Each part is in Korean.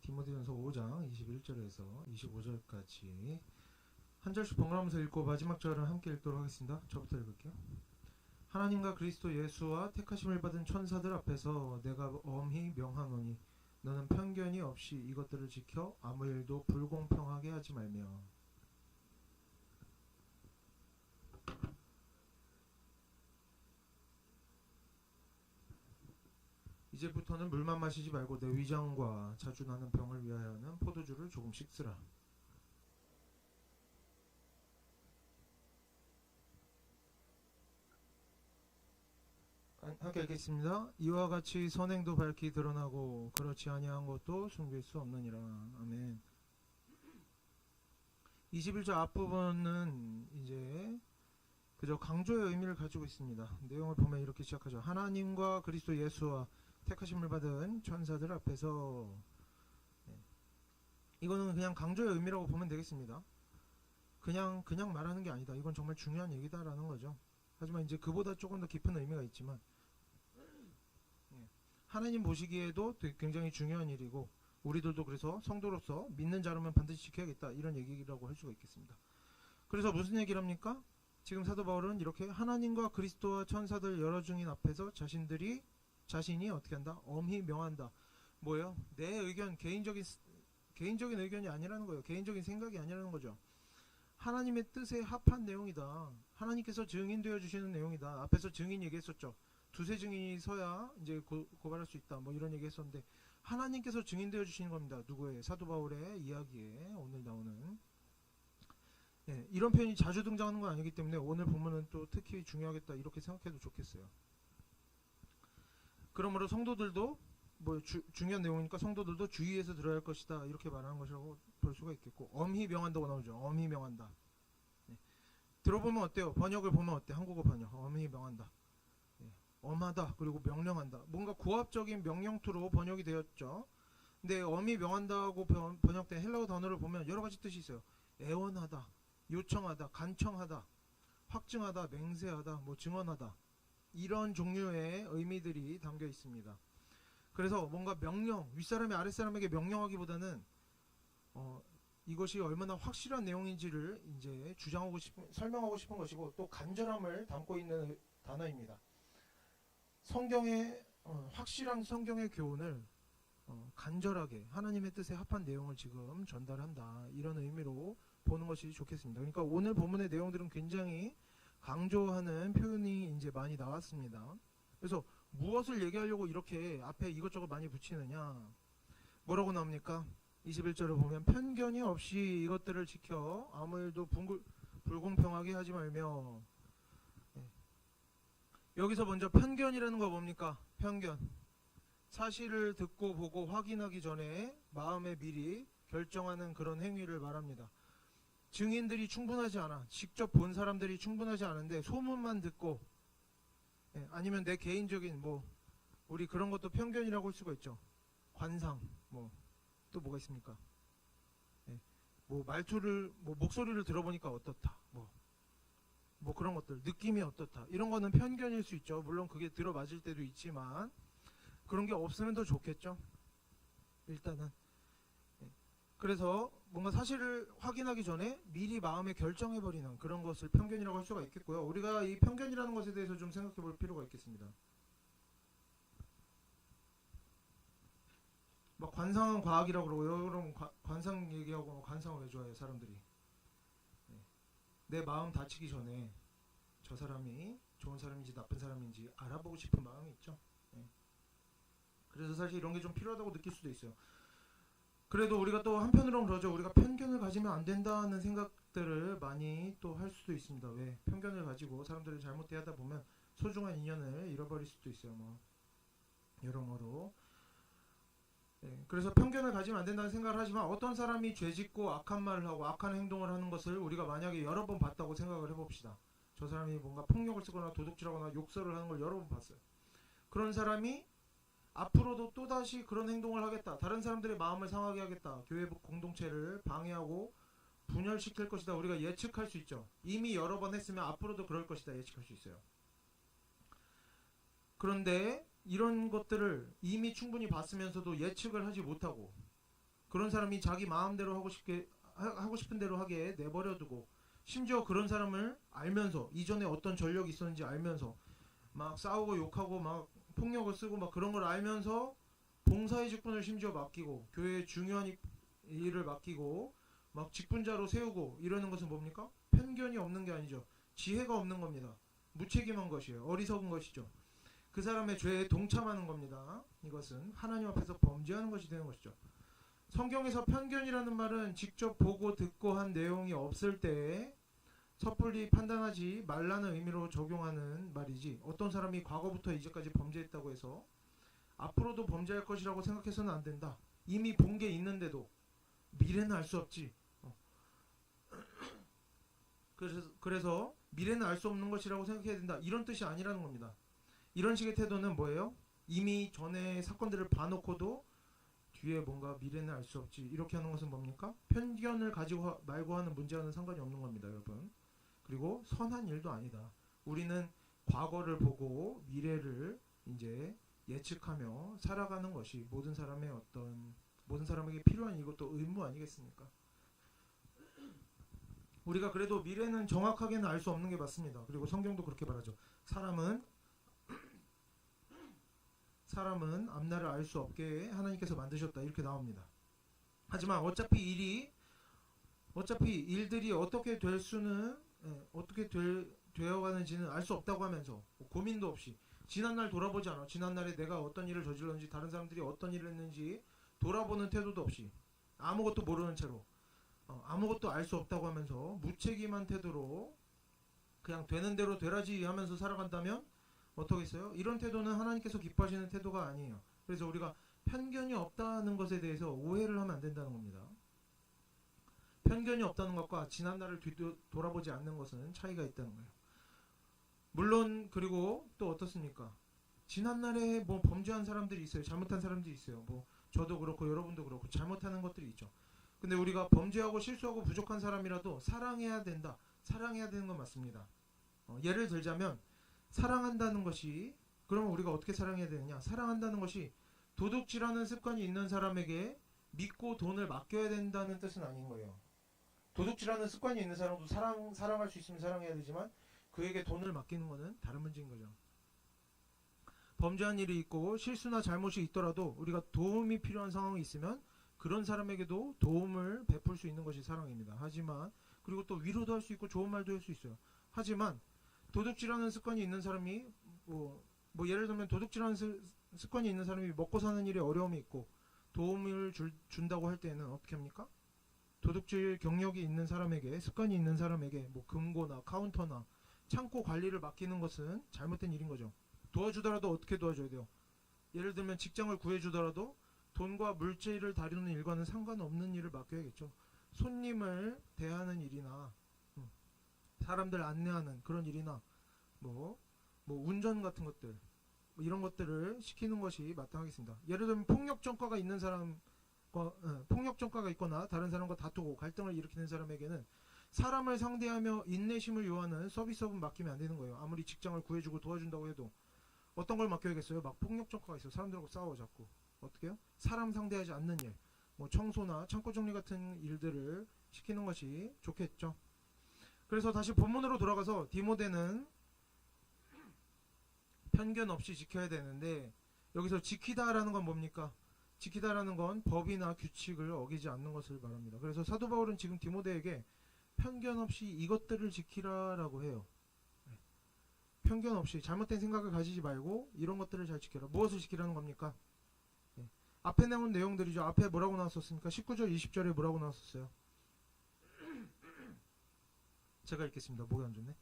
디모데전서 5장 21절에서 25절까지 한 절씩 번갈아가면서 읽고 마지막 절은 함께 읽도록 하겠습니다. 저부터 읽을게요. 하나님과 그리스도 예수와 택하심을 받은 천사들 앞에서 내가 엄히 명하노니 너는 편견이 없이 이것들을 지켜 아무 일도 불공평하게 하지 말며. 이제부터는 물만 마시지 말고 내 위장과 자주 나는 병을 위하여는 포도주를 조금씩 쓰라. 함께 읽겠습니다. 이와 같이 선행도 밝히 드러나고 그렇지 아니한 것도 숨길 수 없느니라. 아멘. 21절 앞부분은 이제 그저 강조의 의미를 가지고 있습니다. 내용을 보면 이렇게 시작하죠. 하나님과 그리스도 예수와 택하심을 받은 천사들 앞에서. 이거는 그냥 강조의 의미라고 보면 되겠습니다. 그냥 말하는 게 아니다. 이건 정말 중요한 얘기다라는 거죠. 하지만 이제 그보다 조금 더 깊은 의미가 있지만 하나님 보시기에도 굉장히 중요한 일이고 우리들도 그래서 성도로서 믿는 자라면 반드시 지켜야겠다 이런 얘기라고 할 수가 있겠습니다. 그래서 무슨 얘기를 합니까? 지금 사도 바울은 이렇게 하나님과 그리스도와 천사들 여러 증인 앞에서 자신이 어떻게 한다? 엄히 명한다. 뭐예요? 내 의견, 개인적인 의견이 아니라는 거예요. 개인적인 생각이 아니라는 거죠. 하나님의 뜻에 합한 내용이다. 하나님께서 증인되어 주시는 내용이다. 앞에서 증인 얘기했었죠. 두세 증인이 서야 이제 고발할 수 있다. 뭐 이런 얘기했었는데 하나님께서 증인되어 주시는 겁니다. 누구의? 사도 바울의 이야기에 오늘 나오는 이런 표현이 자주 등장하는 건 아니기 때문에 오늘 본문은 또 특히 중요하겠다 이렇게 생각해도 좋겠어요. 그러므로 성도들도 뭐 중요한 내용이니까 성도들도 주의해서 들어야 할 것이다 이렇게 말하는 것이라고 볼 수가 있겠고 엄히 명한다고 나오죠. 엄히 명한다. 들어보면 어때요? 번역을 보면 어때? 한국어 번역 엄히 명한다. 엄하다 그리고 명령한다. 뭔가 고압적인 명령투로 번역이 되었죠. 근데 엄히 명한다고 번역된 헬라어 단어를 보면 여러 가지 뜻이 있어요. 애원하다, 요청하다, 간청하다, 확증하다, 맹세하다, 뭐 증언하다 이런 종류의 의미들이 담겨 있습니다. 그래서 뭔가 명령, 윗사람이 아랫사람에게 명령하기보다는 이것이 얼마나 확실한 내용인지를 이제 설명하고 싶은 것이고 또 간절함을 담고 있는 단어입니다. 성경의 확실한 성경의 교훈을 간절하게 하나님의 뜻에 합한 내용을 지금 전달한다 이런 의미로 보는 것이 좋겠습니다. 그러니까 오늘 본문의 내용들은 굉장히 강조하는 표현이 이제 많이 나왔습니다. 그래서 무엇을 얘기하려고 이렇게 앞에 이것저것 많이 붙이느냐? 뭐라고 나옵니까? 21절을 보면 편견이 없이 이것들을 지켜 아무 일도 불공평하게 하지 말며. 여기서 먼저 편견이라는 거 뭡니까? 편견. 사실을 듣고 보고 확인하기 전에 마음에 미리 결정하는 그런 행위를 말합니다. 증인들이 충분하지 않아. 직접 본 사람들이 충분하지 않은데 소문만 듣고 아니면 내 개인적인 우리 그런 것도 편견이라고 할 수가 있죠. 관상 또 뭐가 있습니까? 말투를 목소리를 들어보니까 어떻다. 그런 것들 느낌이 어떻다. 이런 거는 편견일 수 있죠. 물론 그게 들어맞을 때도 있지만 그런 게 없으면 더 좋겠죠. 일단은 그래서 뭔가 사실을 확인하기 전에 미리 마음에 결정해버리는 그런 것을 편견이라고 할 수가 있겠고요. 우리가 이 편견이라는 것에 대해서 좀 생각해 볼 필요가 있겠습니다. 관상은 과학이라고 그러고 여러분 관상 얘기하고 관상을 왜 좋아해요 사람들이? 내 마음 다치기 전에 저 사람이 좋은 사람인지 나쁜 사람인지 알아보고 싶은 마음이 있죠. 그래서 사실 이런 게 좀 필요하다고 느낄 수도 있어요. 그래도 우리가 또 한편으로는 그러죠. 우리가 편견을 가지면 안 된다는 생각들을 많이 또 할 수도 있습니다. 왜? 편견을 가지고 사람들을 잘못 대하다 보면 소중한 인연을 잃어버릴 수도 있어요. 여러모로. 그래서 편견을 가지면 안 된다는 생각을 하지만 어떤 사람이 죄짓고 악한 말을 하고 악한 행동을 하는 것을 우리가 만약에 여러 번 봤다고 생각을 해봅시다. 저 사람이 뭔가 폭력을 쓰거나 도둑질하거나 욕설을 하는 걸 여러 번 봤어요. 그런 사람이 앞으로도 또다시 그런 행동을 하겠다. 다른 사람들의 마음을 상하게 하겠다. 교회 공동체를 방해하고 분열시킬 것이다. 우리가 예측할 수 있죠. 이미 여러 번 했으면 앞으로도 그럴 것이다. 예측할 수 있어요. 그런데 이런 것들을 이미 충분히 봤으면서도 예측을 하지 못하고 그런 사람이 자기 마음대로 하고 싶은 대로 하게 내버려두고, 심지어 그런 사람을 알면서, 이전에 어떤 전력이 있었는지 알면서 막 싸우고 욕하고 막 폭력을 쓰고 막 그런 걸 알면서 봉사의 직분을 심지어 맡기고, 교회의 중요한 일을 맡기고 막 직분자로 세우고 이러는 것은 뭡니까? 편견이 없는 게 아니죠. 지혜가 없는 겁니다. 무책임한 것이에요. 어리석은 것이죠. 그 사람의 죄에 동참하는 겁니다. 이것은 하나님 앞에서 범죄하는 것이 되는 것이죠. 성경에서 편견이라는 말은 직접 보고 듣고 한 내용이 없을 때 섣불리 판단하지 말라는 의미로 적용하는 말이지, 어떤 사람이 과거부터 이제까지 범죄했다고 해서 앞으로도 범죄할 것이라고 생각해서는 안 된다. 이미 본 게 있는데도 미래는 알 수 없지. 그래서 미래는 알 수 없는 것이라고 생각해야 된다. 이런 뜻이 아니라는 겁니다. 이런 식의 태도는 뭐예요? 이미 전에 사건들을 봐놓고도 뒤에 뭔가 미래는 알 수 없지, 이렇게 하는 것은 뭡니까? 편견을 가지고 말고 하는 문제와는 상관이 없는 겁니다, 여러분. 그리고 선한 일도 아니다. 우리는 과거를 보고 미래를 이제 예측하며 살아가는 것이 모든 사람에게 필요한, 이것도 의무 아니겠습니까? 우리가 그래도 미래는 정확하게는 알 수 없는 게 맞습니다. 그리고 성경도 그렇게 말하죠. 사람은 앞날을 알 수 없게 하나님께서 만드셨다, 이렇게 나옵니다. 하지만 어차피 일들이 어떻게 되어가는지는 알 수 없다고 하면서 고민도 없이, 지난날 돌아보지 않아. 지난날에 내가 어떤 일을 저질렀는지, 다른 사람들이 어떤 일을 했는지 돌아보는 태도도 없이, 아무것도 모르는 채로, 아무것도 알 수 없다고 하면서 무책임한 태도로 그냥 되는 대로 되라지 하면서 살아간다면 어떻겠어요? 이런 태도는 하나님께서 기뻐하시는 태도가 아니에요. 그래서 우리가 편견이 없다는 것에 대해서 오해를 하면 안 된다는 겁니다. 편견이 없다는 것과 지난날을 돌아보지 않는 것은 차이가 있다는 거예요. 물론 그리고 또 어떻습니까? 지난날에 뭐 범죄한 사람들이 있어요. 잘못한 사람들이 있어요. 뭐 저도 그렇고 여러분도 그렇고 잘못하는 것들이 있죠. 근데 우리가 범죄하고 실수하고 부족한 사람이라도 사랑해야 된다. 사랑해야 되는 건 맞습니다. 예를 들자면, 사랑한다는 것이, 그러면 우리가 어떻게 사랑해야 되느냐? 사랑한다는 것이 도둑질하는 습관이 있는 사람에게 믿고 돈을 맡겨야 된다는 뜻은 아닌 거예요. 도둑질하는 습관이 있는 사람도 사랑할 수 있으면 사랑해야 되지만 그에게 돈을 맡기는 것은 다른 문제인 거죠. 범죄한 일이 있고 실수나 잘못이 있더라도 우리가 도움이 필요한 상황이 있으면 그런 사람에게도 도움을 베풀 수 있는 것이 사랑입니다. 하지만 그리고 또 위로도 할 수 있고 좋은 말도 할 수 있어요. 하지만 도둑질하는 습관이 있는 사람이 뭐 예를 들면 도둑질하는 습관이 있는 사람이 먹고 사는 일에 어려움이 있고 도움을 준다고 할 때는 어떻게 합니까? 도둑질 경력이 있는 사람에게, 습관이 있는 사람에게 뭐 금고나 카운터나 창고 관리를 맡기는 것은 잘못된 일인 거죠. 도와주더라도 어떻게 도와줘야 돼요? 예를 들면 직장을 구해주더라도 돈과 물질을 다루는 일과는 상관없는 일을 맡겨야겠죠. 손님을 대하는 일이나 사람들 안내하는 그런 일이나 뭐 운전 같은 것들, 뭐 이런 것들을 시키는 것이 마땅하겠습니다. 예를 들면 폭력 전과가 있거나 다른 사람과 다투고 갈등을 일으키는 사람에게는 사람을 상대하며 인내심을 요하는 서비스업은 맡기면 안 되는 거예요. 아무리 직장을 구해주고 도와준다고 해도 어떤 걸 맡겨야겠어요? 막 폭력 전과가 있어요. 사람들하고 싸워 자꾸. 어떻게 해요? 사람 상대하지 않는 일, 뭐 청소나 창고 정리 같은 일들을 시키는 것이 좋겠죠. 그래서 다시 본문으로 돌아가서 디모데는 편견 없이 지켜야 되는데, 여기서 지키다라는 건 뭡니까? 지키다라는 건 법이나 규칙을 어기지 않는 것을 말합니다. 그래서 사도 바울은 지금 디모데에게 편견 없이 이것들을 지키라라고 해요. 편견 없이 잘못된 생각을 가지지 말고 이런 것들을 잘 지켜라. 무엇을 지키라는 겁니까? 앞에 나온 내용들이죠. 앞에 뭐라고 나왔었습니까? 19절 20절에 뭐라고 나왔었어요? 제가 읽겠습니다. 목이 안 좋네.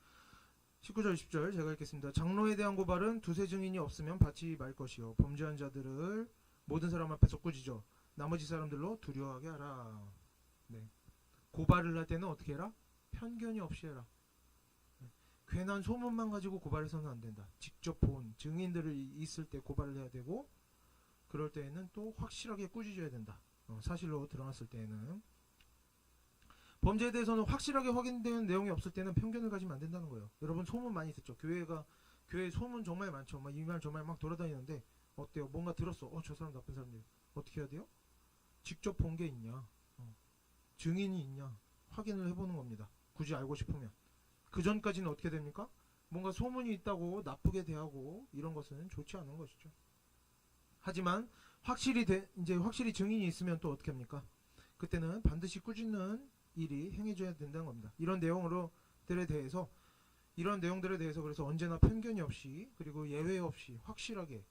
19절 20절 제가 읽겠습니다. 장로에 대한 고발은 두세 증인이 없으면 받지 말 것이요, 범죄한 자들을 모든 사람 앞에서 꾸짖어 나머지 사람들로 두려워하게 하라. 네. 고발을 할 때는 어떻게 해라? 편견이 없이 해라. 괜한 소문만 가지고 고발해서는 안 된다. 직접 본 증인들이 있을 때 고발을 해야 되고, 그럴 때에는 또 확실하게 꾸짖어야 된다. 사실로 드러났을 때에는. 범죄에 대해서는 확실하게 확인되는 내용이 없을 때는 편견을 가지면 안 된다는 거예요. 여러분 소문 많이 듣죠. 교회 소문 정말 많죠. 이 말 저 말 막 돌아다니는데 어때요? 뭔가 들었어. 저 사람 나쁜 사람들. 어떻게 해야 돼요? 직접 본 게 있냐, 증인이 있냐 확인을 해보는 겁니다. 굳이 알고 싶으면. 그 전까지는 어떻게 됩니까? 뭔가 소문이 있다고 나쁘게 대하고 이런 것은 좋지 않은 것이죠. 하지만 이제 확실히 증인이 있으면 또 어떻게 합니까? 그때는 반드시 꾸짖는 일이 행해져야 된다는 겁니다. 이런 내용들에 대해서 그래서 언제나 편견이 없이 그리고 예외 없이 확실하게,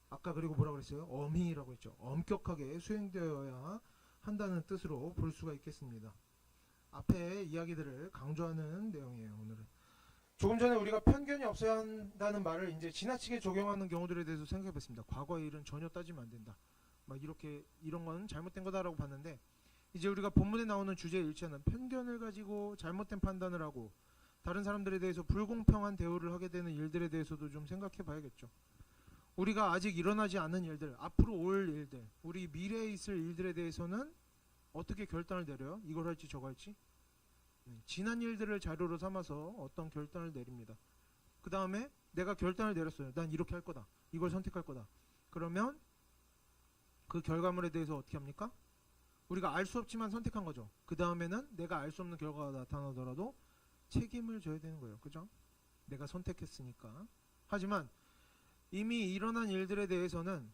아까 그리고 뭐라 그랬어요? 엄히라고 했죠. 엄격하게 수행되어야 한다는 뜻으로 볼 수가 있겠습니다. 앞에 이야기들을 강조하는 내용이에요. 오늘은 조금 전에 우리가 편견이 없어야 한다는 말을 이제 지나치게 적용하는 경우들에 대해서 생각해봤습니다. 과거의 일은 전혀 따지면 안 된다, 막 이렇게 이런 건 잘못된 거다라고 봤는데, 이제 우리가 본문에 나오는 주제에 일치하는 편견을 가지고 잘못된 판단을 하고 다른 사람들에 대해서 불공평한 대우를 하게 되는 일들에 대해서도 좀 생각해 봐야겠죠. 우리가 아직 일어나지 않은 일들, 앞으로 올 일들, 우리 미래에 있을 일들에 대해서는 어떻게 결단을 내려요? 이걸 할지 저거 할지? 지난 일들을 자료로 삼아서 어떤 결단을 내립니다. 그 다음에 내가 결단을 내렸어요. 난 이렇게 할 거다. 이걸 선택할 거다. 그러면 그 결과물에 대해서 어떻게 합니까? 우리가 알 수 없지만 선택한 거죠. 그 다음에는 내가 알 수 없는 결과가 나타나더라도 책임을 져야 되는 거예요. 그죠? 내가 선택했으니까. 하지만 이미 일어난 일들에 대해서는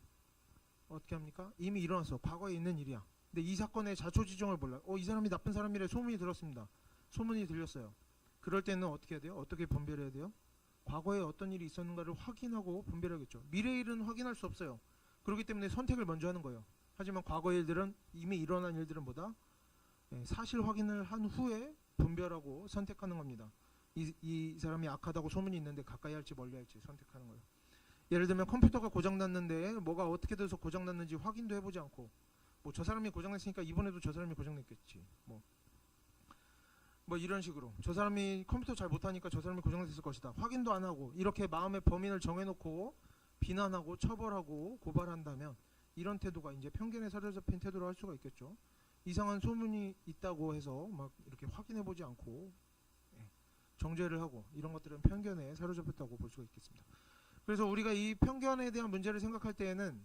어떻게 합니까? 이미 일어났어. 과거에 있는 일이야. 근데 이 사건의 자초지종을 몰라요. 이 사람이 나쁜 사람이래 소문이 들었습니다. 소문이 들렸어요. 그럴 때는 어떻게 해야 돼요? 어떻게 분별해야 돼요? 과거에 어떤 일이 있었는가를 확인하고 분별하겠죠. 미래 일은 확인할 수 없어요. 그렇기 때문에 선택을 먼저 하는 거예요. 하지만 과거의 일들은, 이미 일어난 일들은 뭐다? 사실 확인을 한 후에 분별하고 선택하는 겁니다. 이 사람이 악하다고 소문이 있는데 가까이 할지 멀리 할지 선택하는 거예요. 예를 들면 컴퓨터가 고장났는데 뭐가 어떻게 돼서 고장났는지 확인도 해보지 않고, 뭐 저 사람이 고장냈으니까 이번에도 저 사람이 고장냈겠지, 뭐 이런 식으로 저 사람이 컴퓨터 잘 못하니까 저 사람이 고장냈을 것이다 확인도 안 하고 이렇게 마음의 범인을 정해놓고 비난하고 처벌하고 고발한다면 이런 태도가 이제 편견에 사로잡힌 태도로 할 수가 있겠죠. 이상한 소문이 있다고 해서 막 이렇게 확인해보지 않고 정죄를 하고 이런 것들은 편견에 사로잡혔다고 볼 수가 있겠습니다. 그래서 우리가 이 편견에 대한 문제를 생각할 때에는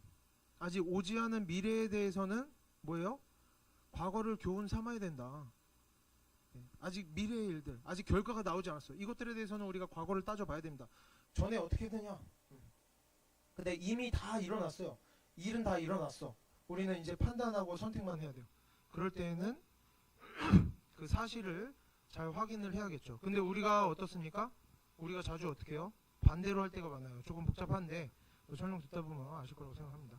아직 오지 않은 미래에 대해서는 뭐예요? 과거를 교훈 삼아야 된다. 아직 미래의 일들, 아직 결과가 나오지 않았어요. 이것들에 대해서는 우리가 과거를 따져봐야 됩니다. 전에 어떻게 되냐? 근데 이미 다 일어났어요. 일은 다 일어났어. 우리는 이제 판단하고 선택만 해야 돼요. 그럴 때에는 그 사실을 잘 확인을 해야겠죠. 근데 우리가 어떻습니까? 우리가 자주 어떻게 해요? 반대로 할 때가 많아요. 조금 복잡한데 설명 듣다 보면 아실 거라고 생각합니다.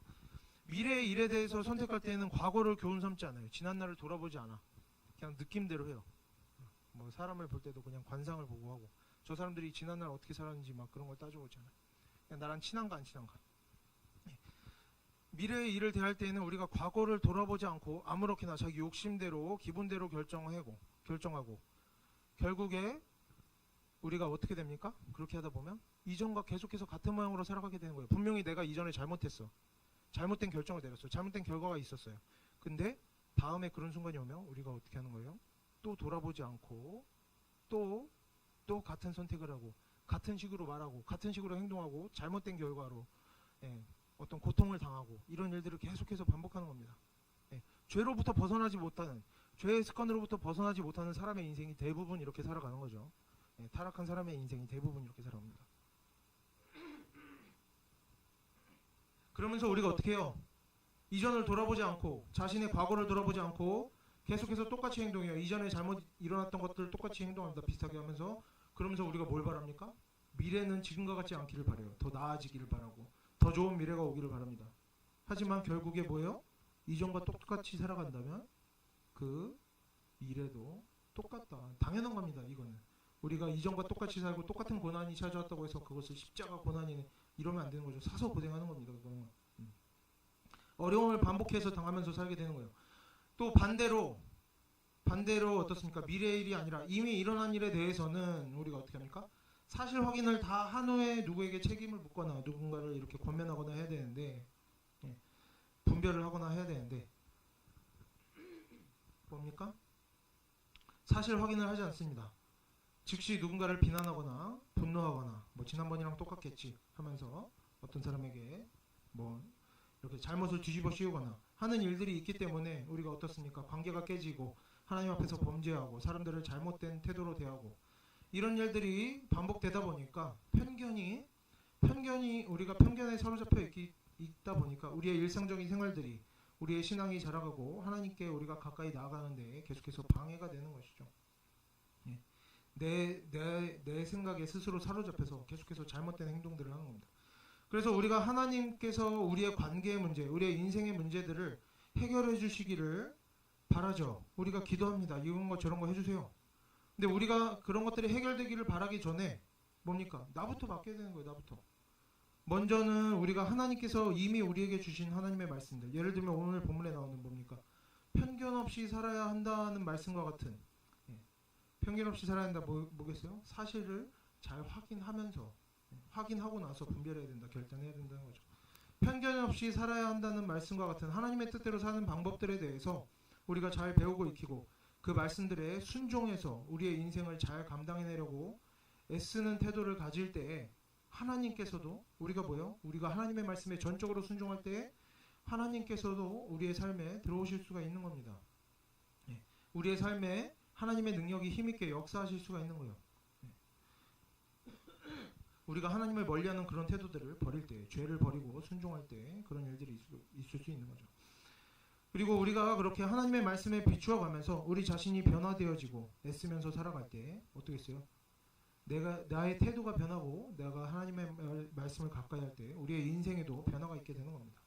미래의 일에 대해서 선택할 때는 과거를 교훈 삼지 않아요. 지난날을 돌아보지 않아. 그냥 느낌대로 해요. 뭐 사람을 볼 때도 그냥 관상을 보고 하고, 저 사람들이 지난날 어떻게 살았는지 막 그런 걸 따져보지 않아요. 그냥 나랑 친한가 안 친한가. 미래의 일을 대할 때는 우리가 과거를 돌아보지 않고 아무렇게나 자기 욕심대로 기분대로 결정하고 결국에 우리가 어떻게 됩니까? 그렇게 하다 보면 이전과 계속해서 같은 모양으로 살아가게 되는 거예요. 분명히 내가 이전에 잘못했어. 잘못된 결정을 내렸어. 잘못된 결과가 있었어요. 근데 다음에 그런 순간이 오면 우리가 어떻게 하는 거예요? 또 돌아보지 않고 또 같은 선택을 하고 같은 식으로 말하고 같은 식으로 행동하고 잘못된 결과로 어떤 고통을 당하고 이런 일들을 계속해서 반복하는 겁니다. 죄로부터 벗어나지 못하는, 죄의 습관으로부터 벗어나지 못하는 사람의 인생이 대부분 이렇게 살아가는 거죠. 타락한 사람의 인생이 대부분 이렇게 살아갑니다. 그러면서 우리가 어떻게 해요? 이전을 돌아보지 않고 자신의 과거를 돌아보지 않고 계속해서 똑같이 행동해요. 이전에 잘못 일어났던 것들 똑같이 행동합니다. 비슷하게 하면서. 그러면서 우리가 뭘 바랍니까? 미래는 지금과 같지 않기를 바라요. 더 나아지기를 바라고 더 좋은 미래가 오기를 바랍니다. 하지만 결국에 뭐예요? 이전과 똑같이 살아간다면 그 미래도 똑같다. 당연한 겁니다. 이거는 우리가 이전과 똑같이 살고 똑같은 고난이 찾아왔다고 해서 그것을 십자가 고난이네 이러면 안 되는 거죠. 사서 고생하는 겁니다. 그거는 어려움을 반복해서 당하면서 살게 되는 거예요. 또 반대로 어떻습니까? 미래의 일이 아니라 이미 일어난 일에 대해서는 우리가 어떻게 합니까? 사실 확인을 다 한 후에 누구에게 책임을 묻거나 누군가를 이렇게 권면하거나 해야 되는데, 분별을 하거나 해야 되는데 뭡니까? 사실 확인을 하지 않습니다. 즉시 누군가를 비난하거나 분노하거나 뭐 지난번이랑 똑같겠지 하면서 어떤 사람에게 뭐 이렇게 잘못을 뒤집어 씌우거나 하는 일들이 있기 때문에 우리가 어떻습니까? 관계가 깨지고 하나님 앞에서 범죄하고 사람들을 잘못된 태도로 대하고 이런 일들이 반복되다 보니까 편견이 우리가 편견에 사로잡혀 있다 보니까 우리의 일상적인 생활들이 우리의 신앙이 자라가고 하나님께 우리가 가까이 나아가는데 계속해서 방해가 되는 것이죠. 예. 내 생각에 스스로 사로잡혀서 계속해서 잘못된 행동들을 하는 겁니다. 그래서 우리가 하나님께서 우리의 관계의 문제, 우리의 인생의 문제들을 해결해 주시기를 바라죠. 우리가 기도합니다. 이런 거 저런 거 해주세요. 근데 우리가 그런 것들이 해결되기를 바라기 전에 뭡니까? 나부터 바뀌어야 되는 거예요. 나부터. 먼저는 우리가 하나님께서 이미 우리에게 주신 하나님의 말씀들, 예를 들면 오늘 본문에 나오는 뭡니까? 편견 없이 살아야 한다는 말씀과 같은, 편견 없이 살아야 한다 뭐겠어요? 사실을 잘 확인하면서, 확인하고 나서 분별해야 된다, 결단해야 된다는 거죠. 편견 없이 살아야 한다는 말씀과 같은 하나님의 뜻대로 사는 방법들에 대해서 우리가 잘 배우고 익히고 그 말씀들에 순종해서 우리의 인생을 잘 감당해내려고 애쓰는 태도를 가질 때에 하나님께서도 우리가 우리가 하나님의 말씀에 전적으로 순종할 때에 하나님께서도 우리의 삶에 들어오실 수가 있는 겁니다. 우리의 삶에 하나님의 능력이 힘있게 역사하실 수가 있는 거예요. 우리가 하나님을 멀리하는 그런 태도들을 버릴 때, 죄를 버리고 순종할 때 그런 일들이 있을 수 있는 거죠. 그리고 우리가 그렇게 하나님의 말씀에 비추어 가면서 우리 자신이 변화되어지고 애쓰면서 살아갈 때 어떻게 했어요? 나의 태도가 변하고 내가 하나님의 말씀을 가까이 할 때 우리의 인생에도 변화가 있게 되는 겁니다.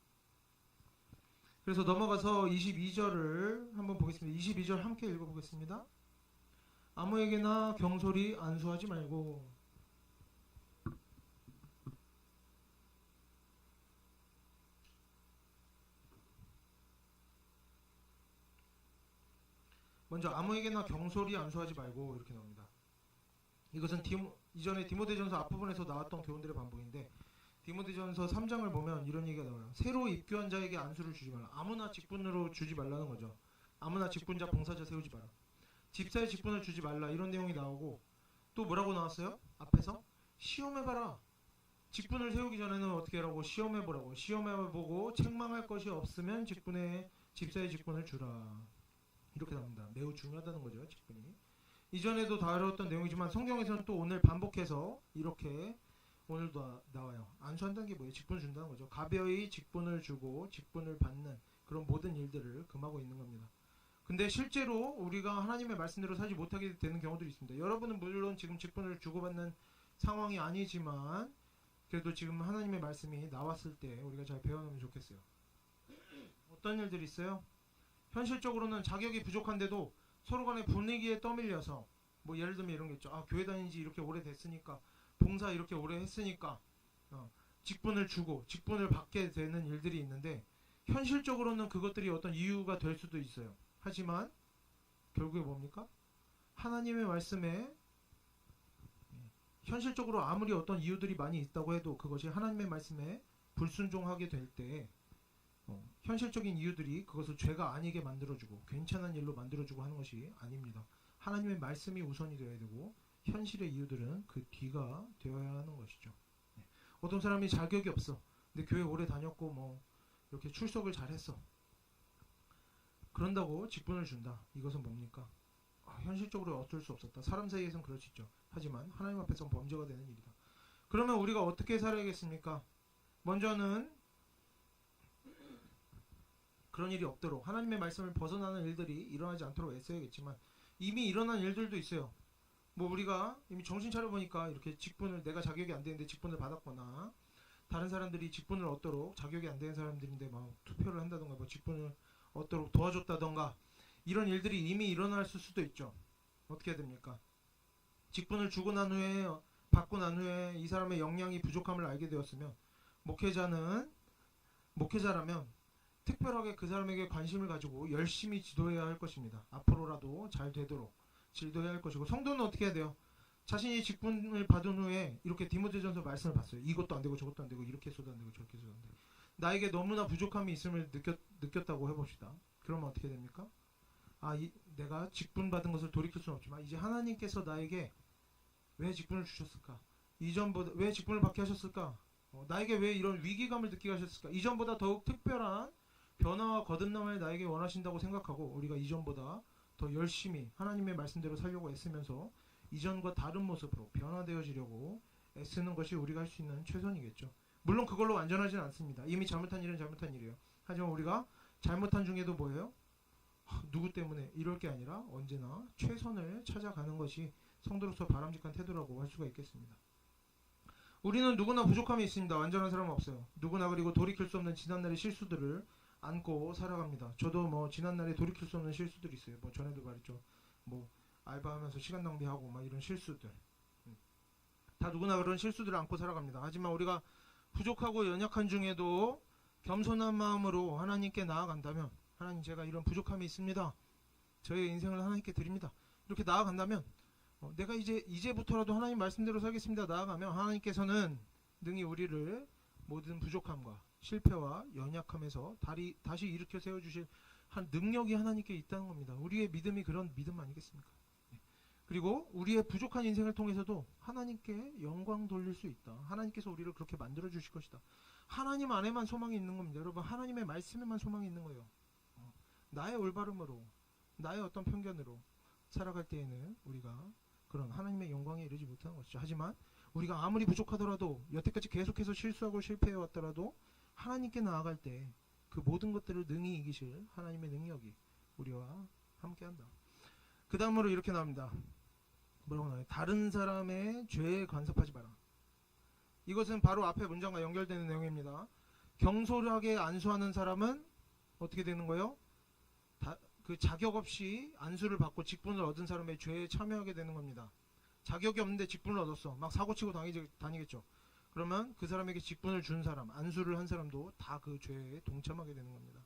그래서 넘어가서 22절을 한번 보겠습니다. 22절 함께 읽어보겠습니다. 아무에게나 경솔히 안수하지 말고. 먼저 아무에게나 경솔히 안수하지 말고 이렇게 나옵니다. 이것은 이전에 디모데전서 앞부분에서 나왔던 교훈들의 반복인데 디모데전서 3장을 보면 이런 얘기가 나와요. 새로 입교한 자에게 안수를 주지 말라. 아무나 직분으로 주지 말라는 거죠. 아무나 직분자 봉사자 세우지 마라. 집사의 직분을 주지 말라 이런 내용이 나오고 또 뭐라고 나왔어요? 앞에서 시험해봐라. 직분을 세우기 전에는 어떻게 하라고? 시험해보라고. 시험해보고 책망할 것이 없으면 집사의 직분을 주라. 이렇게 나옵니다. 매우 중요하다는 거죠. 직분이. 이전에도 다뤘던 내용이지만 성경에서는 또 오늘 반복해서 이렇게 오늘도 나와요. 안수한다는 게 뭐예요? 직분을 준다는 거죠. 가벼이 직분을 주고 직분을 받는 그런 모든 일들을 금하고 있는 겁니다. 근데 실제로 우리가 하나님의 말씀대로 살지 못하게 되는 경우들이 있습니다. 여러분은 물론 지금 직분을 주고받는 상황이 아니지만 그래도 지금 하나님의 말씀이 나왔을 때 우리가 잘 배워놓으면 좋겠어요. 어떤 일들이 있어요? 현실적으로는 자격이 부족한데도 서로 간의 분위기에 떠밀려서 뭐 예를 들면 이런 게 있죠. 교회 다닌 지 이렇게 오래됐으니까 봉사 이렇게 오래 했으니까 직분을 주고 직분을 받게 되는 일들이 있는데 현실적으로는 그것들이 어떤 이유가 될 수도 있어요. 하지만 결국에 뭡니까? 하나님의 말씀에 현실적으로 아무리 어떤 이유들이 많이 있다고 해도 그것이 하나님의 말씀에 불순종하게 될 때 현실적인 이유들이 그것을 죄가 아니게 만들어주고 괜찮은 일로 만들어주고 하는 것이 아닙니다. 하나님의 말씀이 우선이 되어야 되고 현실의 이유들은 그 뒤가 되어야 하는 것이죠. 어떤 사람이 자격이 없어. 근데 교회 오래 다녔고 뭐 이렇게 출석을 잘했어. 그런다고 직분을 준다. 이것은 뭡니까? 현실적으로 어쩔 수 없었다. 사람 사이에서는 그럴 수 있죠. 하지만 하나님 앞에서는 범죄가 되는 일이다. 그러면 우리가 어떻게 살아야겠습니까? 먼저는 그런 일이 없도록 하나님의 말씀을 벗어나는 일들이 일어나지 않도록 애써야겠지만 이미 일어난 일들도 있어요. 뭐 우리가 이미 정신 차려보니까 이렇게 직분을 내가 자격이 안 되는데 직분을 받았거나 다른 사람들이 직분을 얻도록 자격이 안 되는 사람들인데 막 투표를 한다던가 뭐 직분을 얻도록 도와줬다던가 이런 일들이 이미 일어났을 수도 있죠. 어떻게 해야 됩니까? 직분을 주고 난 후에 받고 난 후에 이 사람의 역량이 부족함을 알게 되었으면 목회자라면 특별하게 그 사람에게 관심을 가지고 열심히 지도해야 할 것입니다. 앞으로라도 잘 되도록 지도해야 할 것이고 성도는 어떻게 해야 돼요? 자신이 직분을 받은 후에 이렇게 디모데전서 말씀을 봤어요. 이것도 안 되고 저것도 안 되고 이렇게 해서도 안 되고 저렇게 해서도 안 되고 나에게 너무나 부족함이 있음을 느꼈다고 해봅시다. 그러면 어떻게 됩니까? 내가 직분 받은 것을 돌이킬 수는 없지만 이제 하나님께서 나에게 왜 직분을 주셨을까? 이전보다 왜 직분을 받게 하셨을까? 나에게 왜 이런 위기감을 느끼게 하셨을까? 이전보다 더욱 특별한 변화와 거듭남을 나에게 원하신다고 생각하고 우리가 이전보다 더 열심히 하나님의 말씀대로 살려고 애쓰면서 이전과 다른 모습으로 변화되어지려고 애쓰는 것이 우리가 할 수 있는 최선이겠죠. 물론 그걸로 완전하지는 않습니다. 이미 잘못한 일은 잘못한 일이에요. 하지만 우리가 잘못한 중에도 뭐예요? 누구 때문에 이럴 게 아니라 언제나 최선을 찾아가는 것이 성도로서 바람직한 태도라고 할 수가 있겠습니다. 우리는 누구나 부족함이 있습니다. 완전한 사람은 없어요. 누구나. 그리고 돌이킬 수 없는 지난날의 실수들을 안고 살아갑니다. 저도 뭐 지난날에 돌이킬 수 없는 실수들이 있어요. 뭐 전에도 말했죠. 뭐 알바하면서 시간 낭비하고 막 이런 실수들. 다 누구나 그런 실수들을 안고 살아갑니다. 하지만 우리가 부족하고 연약한 중에도 겸손한 마음으로 하나님께 나아간다면, 하나님 제가 이런 부족함이 있습니다. 저의 인생을 하나님께 드립니다. 이렇게 나아간다면 내가 이제부터라도 하나님 말씀대로 살겠습니다. 나아가면 하나님께서는 능히 우리를 모든 부족함과 실패와 연약함에서 다시 일으켜 세워주실 한 능력이 하나님께 있다는 겁니다. 우리의 믿음이 그런 믿음 아니겠습니까? 그리고 우리의 부족한 인생을 통해서도 하나님께 영광 돌릴 수 있다. 하나님께서 우리를 그렇게 만들어 주실 것이다. 하나님 안에만 소망이 있는 겁니다. 여러분, 하나님의 말씀에만 소망이 있는 거예요. 나의 올바름으로, 나의 어떤 편견으로 살아갈 때에는 우리가 그런 하나님의 영광에 이르지 못하는 것이죠. 하지만 우리가 아무리 부족하더라도, 여태까지 계속해서 실수하고 실패해 왔더라도 하나님께 나아갈 때 그 모든 것들을 능히 이기실 하나님의 능력이 우리와 함께한다. 그 다음으로 이렇게 나옵니다. 뭐라고 나와요? 다른 사람의 죄에 간섭하지 마라. 이것은 바로 앞에 문장과 연결되는 내용입니다. 경솔하게 안수하는 사람은 어떻게 되는 거예요? 그 자격 없이 안수를 받고 직분을 얻은 사람의 죄에 참여하게 되는 겁니다. 자격이 없는데 직분을 얻었어. 막 사고치고 다니겠죠. 그러면 그 사람에게 직분을 준 사람, 안수를 한 사람도 다 그 죄에 동참하게 되는 겁니다.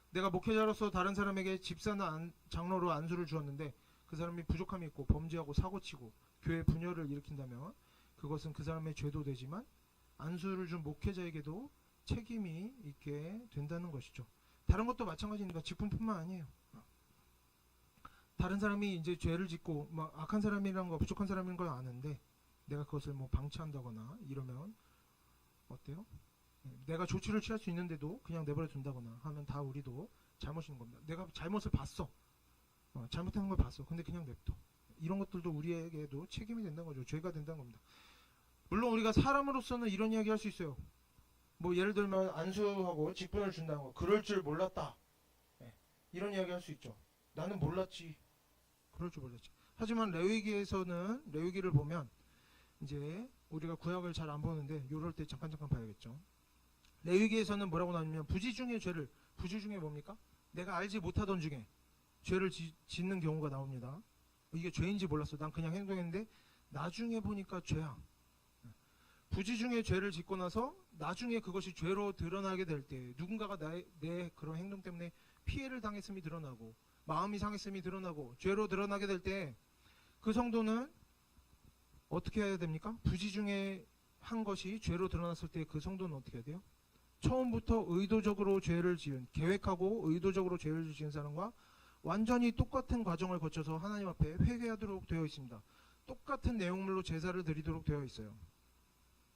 내가 목회자로서 다른 사람에게 집사나 장로로 안수를 주었는데 그 사람이 부족함이 있고 범죄하고 사고치고 교회 분열을 일으킨다면 그것은 그 사람의 죄도 되지만 안수를 준 목회자에게도 책임이 있게 된다는 것이죠. 다른 것도 마찬가지입니다. 직분뿐만 아니에요. 다른 사람이 이제 죄를 짓고 막 악한 사람이라는 거, 부족한 사람인 걸 아는데 내가 그것을 뭐 방치한다거나 이러면 어때요? 내가 조치를 취할 수 있는데도 그냥 내버려 둔다거나 하면 다 우리도 잘못인 겁니다. 내가 잘못을 봤어. 잘못하는 걸 봤어. 근데 그냥 냅둬. 이런 것들도 우리에게도 책임이 된다는 거죠. 죄가 된다는 겁니다. 물론 우리가 사람으로서는 이런 이야기 할 수 있어요. 뭐 예를 들면 안수하고 직분을 준다는 거. 그럴 줄 몰랐다. 이런 이야기 할 수 있죠. 나는 몰랐지. 그럴 줄 몰랐지. 하지만 레위기를 보면 이제 우리가 구약을 잘 안 보는데 요럴 때 잠깐 봐야겠죠. 레위기에서는 뭐라고 나오냐면 부지 중에 뭡니까? 내가 알지 못하던 중에 죄를 짓는 경우가 나옵니다. 이게 죄인지 몰랐어. 난 그냥 행동했는데 나중에 보니까 죄야. 부지 중에 죄를 짓고 나서 나중에 그것이 죄로 드러나게 될 때 누군가가 내 그런 행동 때문에 피해를 당했음이 드러나고 마음이 상했음이 드러나고 죄로 드러나게 될 때 그 성도는 어떻게 해야 됩니까? 부지 중에 한 것이 죄로 드러났을 때 그 성도는 어떻게 해야 돼요? 처음부터 의도적으로 죄를 지은, 계획하고 의도적으로 죄를 지은 사람과 완전히 똑같은 과정을 거쳐서 하나님 앞에 회개하도록 되어 있습니다. 똑같은 내용물로 제사를 드리도록 되어 있어요.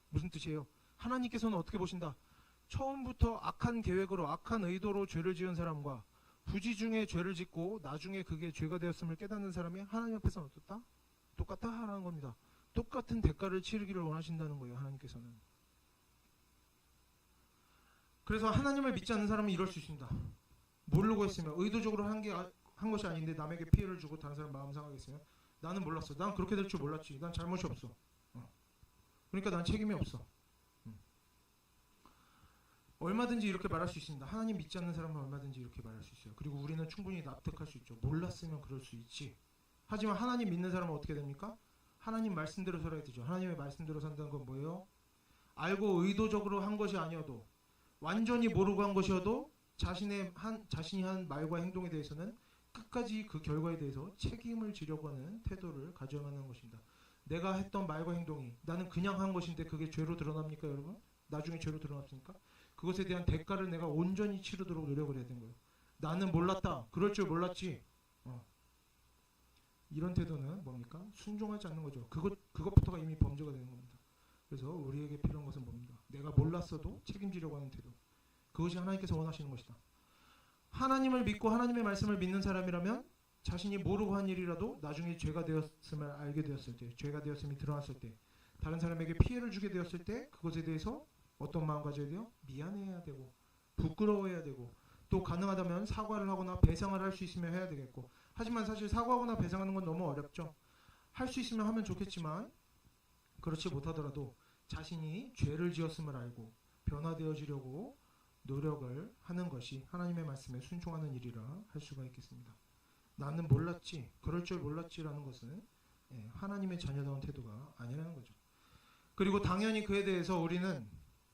무슨 뜻이에요? 하나님께서는 어떻게 보신다? 처음부터 악한 계획으로 악한 의도로 죄를 지은 사람과 부지 중에 죄를 짓고 나중에 그게 죄가 되었음을 깨닫는 사람이 하나님 앞에서는 어떻다? 똑같다 하라는 겁니다. 똑같은 대가를 치르기를 원하신다는 거예요. 하나님께서는. 그래서 하나님을 믿지 않는 사람은 이럴 수 있습니다. 모르고 했으면 의도적으로 한 것이 아닌데 남에게 피해를 주고 다른 사람 마음 상하게 했으면 나는 몰랐어. 난 그렇게 될 줄 몰랐지. 난 잘못이 없어. 그러니까 난 책임이 없어. 얼마든지 이렇게 말할 수 있습니다. 하나님 믿지 않는 사람은 얼마든지 이렇게 말할 수 있어요. 그리고 우리는 충분히 납득할 수 있죠. 몰랐으면 그럴 수 있지. 하지만 하나님 믿는 사람은 어떻게 됩니까? 하나님 말씀대로 살아야 되죠. 하나님의 말씀대로 산다는 건 뭐예요? 알고 의도적으로 한 것이 아니어도 완전히 모르고 한 것이어도 자신이 한 말과 행동에 대해서는 끝까지 그 결과에 대해서 책임을 지려고 하는 태도를 가져가는 것입니다. 내가 했던 말과 행동이 나는 그냥 한 것인데 그게 죄로 드러납니까 여러분? 나중에 죄로 드러났습니까? 그것에 대한 대가를 내가 온전히 치르도록 노력을 해야 되는 거예요. 나는 몰랐다. 그럴 줄 몰랐지. 이런 태도는 뭡니까? 순종하지 않는 거죠. 그것부터가 이미 범죄가 되는 겁니다. 그래서 우리에게 필요한 것은 뭡니까? 내가 몰랐어도 책임지려고 하는 태도. 그것이 하나님께서 원하시는 것이다. 하나님을 믿고 하나님의 말씀을 믿는 사람이라면 자신이 모르고 한 일이라도 나중에 죄가 되었음을 알게 되었을 때, 죄가 되었음이 드러났을 때, 다른 사람에게 피해를 주게 되었을 때 그것에 대해서 어떤 마음 가져야 돼요? 미안해야 되고 부끄러워해야 되고 또 가능하다면 사과를 하거나 배상을 할 수 있으면 해야 되겠고, 하지만 사실 사과하거나 배상하는 건 너무 어렵죠. 할 수 있으면 하면 좋겠지만 그렇지 못하더라도 자신이 죄를 지었음을 알고 변화되어지려고 노력을 하는 것이 하나님의 말씀에 순종하는 일이라 할 수가 있겠습니다. 나는 몰랐지, 그럴 줄 몰랐지라는 것은 하나님의 자녀다운 태도가 아니라는 거죠. 그리고 당연히 그에 대해서 우리는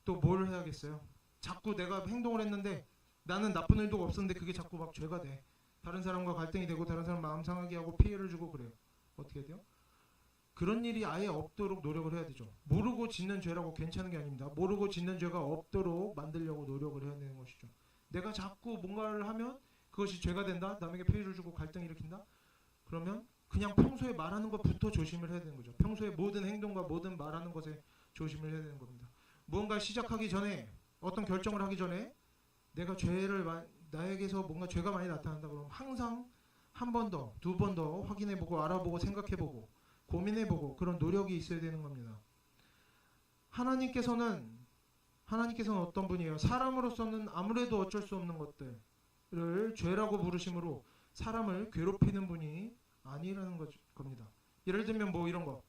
또 뭘 해야겠어요? 자꾸 내가 행동을 했는데 나는 나쁜 의도가 없었는데 그게 자꾸 막 죄가 돼. 다른 사람과 갈등이 되고 다른 사람 마음 상하게 하고 피해를 주고 그래요. 어떻게 해야 돼요? 그런 일이 아예 없도록 노력을 해야 되죠. 모르고 짓는 죄라고 괜찮은 게 아닙니다. 모르고 짓는 죄가 없도록 만들려고 노력을 해야 되는 것이죠. 내가 자꾸 뭔가를 하면 그것이 죄가 된다? 남에게 피해를 주고 갈등을 일으킨다? 그러면 그냥 평소에 말하는 것부터 조심을 해야 되는 거죠. 평소에 모든 행동과 모든 말하는 것에 조심을 해야 되는 겁니다. 무언가 시작하기 전에, 어떤 결정을 하기 전에 내가 나에게서 뭔가 죄가 많이 나타난다 그러면 항상 한 번 더, 두 번 더 확인해보고 알아보고 생각해보고 고민해보고 그런 노력이 있어야 되는 겁니다. 하나님께서는 어떤 분이에요? 사람으로서는 아무래도 어쩔 수 없는 것들을 죄라고 부르심으로 사람을 괴롭히는 분이 아니라는 겁니다. 예를 들면 뭐 이런 거,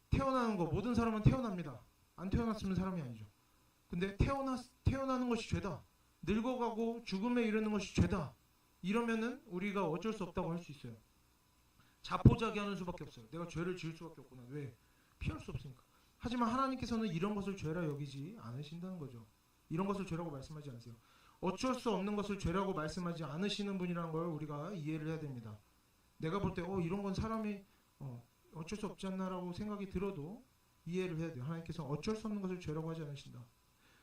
태어나는 거, 모든 사람은 태어납니다. 안 태어났으면 사람이 아니죠. 근데 태어나는 것이 죄다, 늙어가고 죽음에 이르는 것이 죄다, 이러면은 우리가 어쩔 수 없다고 할 수 있어요. 자포자기하는 수밖에 없어요. 내가 죄를 지을 수밖에 없구나. 왜? 피할 수 없으니까. 하지만 하나님께서는 이런 것을 죄라 여기지 않으신다는 거죠. 이런 것을 죄라고 말씀하지 않으세요. 어쩔 수 없는 것을 죄라고 말씀하지 않으시는 분이라는 걸 우리가 이해를 해야 됩니다. 내가 볼 때 이런 건 사람이 어쩔 수 없지 않나라고 생각이 들어도 이해를 해야 돼요. 하나님께서 어쩔 수 없는 것을 죄라고 하지 않으신다.